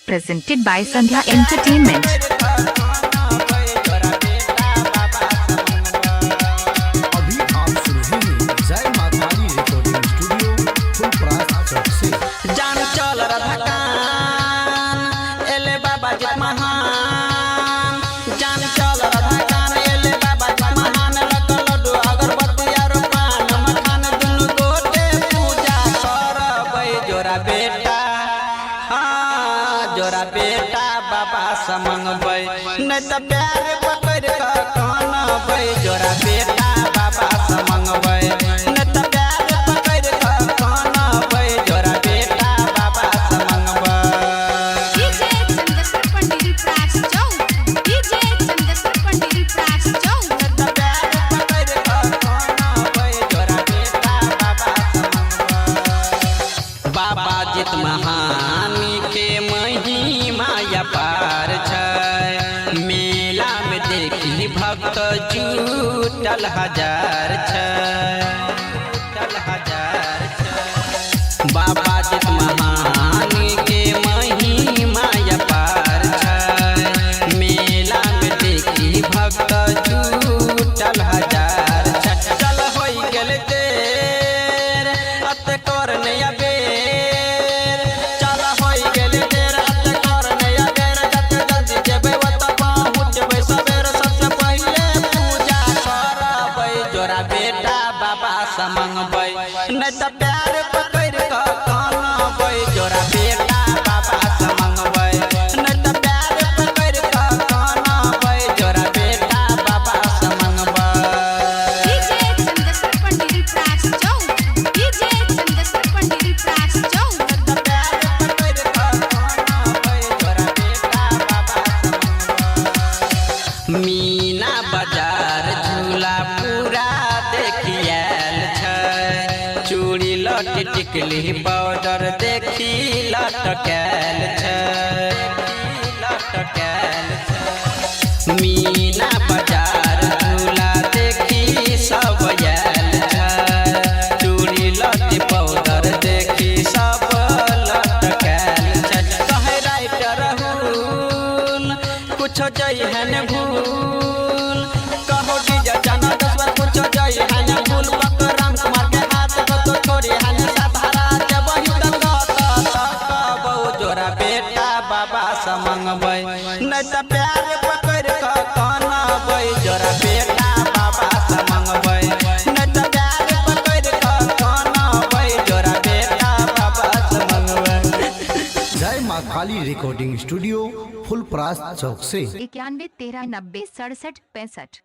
Presented by Sandhya Entertainment. अभी आप सुन रहे हैं जय माता दी रिकॉर्डिंग स्टूडियो फुलपरास चौक से। जान चल राधाकान एले बाबा जी महान, जान चल राधाकान एले बाबा जी महान। लकल लड्डू अगरबत्ती आरो पान मखान दुनु गोटे पूजा करबै जोरा बेटा, हाँ जोरा बेटा बाबा से मंगबै, नहीं तो प्यार पकड़ कर कानबै जोरा बेटा बाबा से मंगबै, नहीं तो प्यार पकड़ कर कानबै जोरा बेटा बाबा से मंगबै। DJ Chandrasekhar Pandit Prash Chau, DJ Chandrasekhar Pandit Prash Chau, नहीं तो प्यार पकड़ कर कानबै जोरा बेटा बाबा से मंगबै। बाबा जित महानी के महिमा अपार छै, मेला में देखी भक्त जुटल हजार छै, जुटल हजार छै। बाबा जित महानी के महिमा अपार छै, मेला में देखी भक्त जुटल हजार छै। चल होई गेल देर अत कर नया बेर, चल होई गेल देर अत कर नया बेर। जत जल्दी जेबै ओत पहुँच जेबै सबेर, सबसे पहिले पूजा करबै जोरा बेटा बाबा से मंगबै, नहीं तो प्यार पकड़ कर कानबै जोरा बेटा बाबा से मंगबै, नहीं तो प्यार पकड़ कर कानबै जोरा बेटा बाबा से मंगबै। DJ Chandrasekhar Pandit Prash Chau, DJ Chandrasekhar Pandit Prash Chau, तो प्यार पकड़ कर कानबै जोरा बेटा बाबा से मंगबै। मीना बाजार झूला पूरा देखियल छै, चूड़ी लट टिकली पाउडर देखी लटकल छै, लटकल छै। मीना बाजार झूला देखी सब आयल छै, चूड़ी लट पाउडर देखी सब लटकल छै। कहे राइटर राहुल कुछो जई है न भूल, कहो डीजे जाना दसवर कुछो जई है न भूल। पक राम कुमार के हाथ को तो छोड़ी है न सहारा, जब वही तक कहबो जोरा बेटा बाबा से मंगबै, नहीं तो प्यार पकड़ कर कानबै जोरा बेटा बाबा से मंगबै, नहीं तो प्यार पकड़ कर कानबै जोरा बेटा बाबा से मंगबै। जय माँ काली रिकॉर्डिंग स्टूडियो फुलपरास चौक से। 91 13 90 67 65।